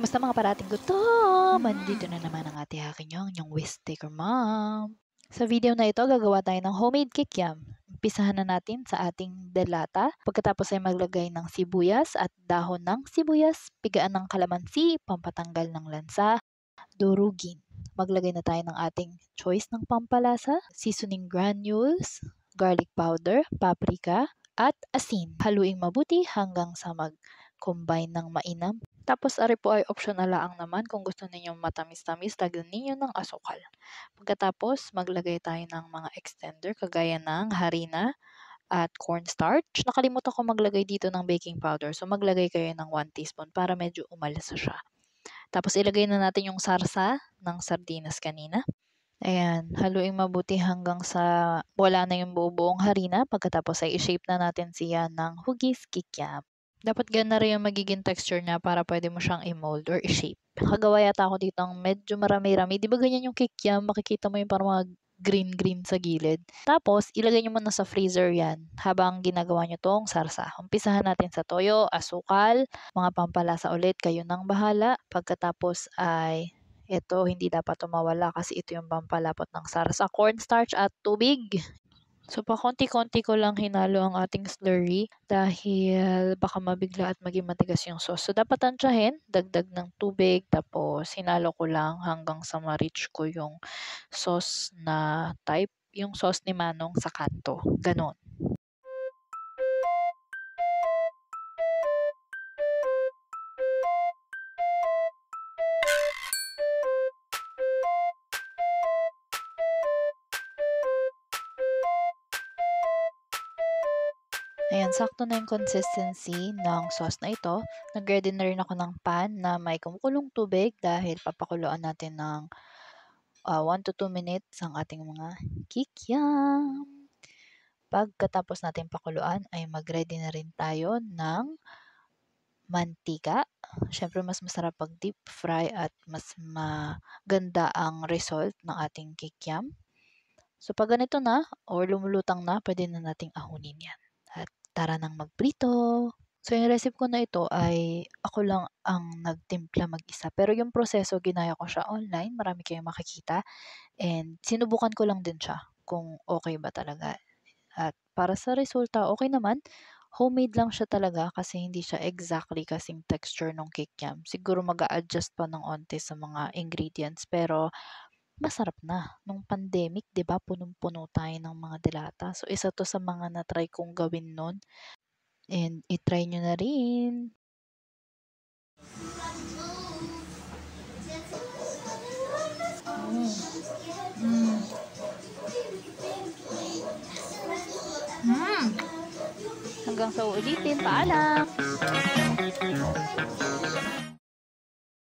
Kamusta mga parating gutom? Andito na naman ang ate akin yung Wish Taker Mom. Sa video na ito, gagawa tayo ng homemade kikiam. Umpisahan na natin sa ating delata. Pagkatapos ay maglagay ng sibuyas at dahon ng sibuyas, pigaan ng kalamansi, pampatanggal ng lansa, durugin. Maglagay na tayo ng ating choice ng pampalasa, seasoning granules, garlic powder, paprika, at asin. Haluing mabuti hanggang sa mag-combine ng mainam. Tapos ari po ay optional lang naman kung gusto ninyong matamis-tamis, lagyan ninyo ng asukal. Pagkatapos, maglagay tayo ng mga extender kagaya ng harina at cornstarch. Nakalimutan ko maglagay dito ng baking powder. So maglagay kayo ng 1 teaspoon para medyo umalasa siya. Tapos ilagay na natin yung sarsa ng sardinas kanina. Ayan, haluing mabuti hanggang sa wala na yung buong harina. Pagkatapos ay i-shape na natin siya ng hugis kikiam. Dapat gana rin yung magiging texture niya para pwede mo siyang i-mold or i-shape. Nakagawa yata ako dito ng medyo marami-rami. Di ba ganyan yung kikiam? Makikita mo yung parang mga green-green sa gilid. Tapos, ilagay nyo muna sa freezer yan habang ginagawa nyo tong sarsa. Umpisahan natin sa toyo, asukal, mga pampalasa ulit. Kayo nang bahala. Pagkatapos ay ito, hindi dapat mawala kasi ito yung pampalapot ng sarsa, cornstarch at tubig. So, pakonti-konti ko lang hinalo ang ating slurry dahil baka mabigla at maging matigas yung sauce. So, dapat tansyahin, dagdag ng tubig, tapos hinalo ko lang hanggang sa ma-reach ko yung sauce na type, yung sauce ni Manong sa kanto. Ganon. Ayan, sakto na yung consistency ng sauce na ito. Nag-ready na rin ako ng pan na may kumukulong tubig dahil papakuluan natin ng 1 to 2 minutes ang ating mga kikiam. Pagkatapos natin pakuluan ay mag-ready na rin tayo ng mantika. Siyempre, mas masarap pag deep fry at mas maganda ang result ng ating kikiam. So, pag ganito na or lumulutang na, pwede na nating ahunin yan. At tara nang magprito. So, yung recipe ko na ito ay ako lang ang nagtimpla mag-isa. Pero yung proseso, ginaya ko siya online. Marami kayong makikita. And sinubukan ko lang din siya kung okay ba talaga. At para sa resulta, okay naman. Homemade lang siya talaga kasi hindi siya exactly kasing texture ng kikiam. Siguro mag-a-adjust pa ng onte sa mga ingredients. Pero masarap na. Nung pandemic, 'di ba, punong-puno tayo ng mga delata. So, isa 'to sa mga na-try kong gawin nun. And i-try nyo na rin. Hanggang sa uulitin. Paalam!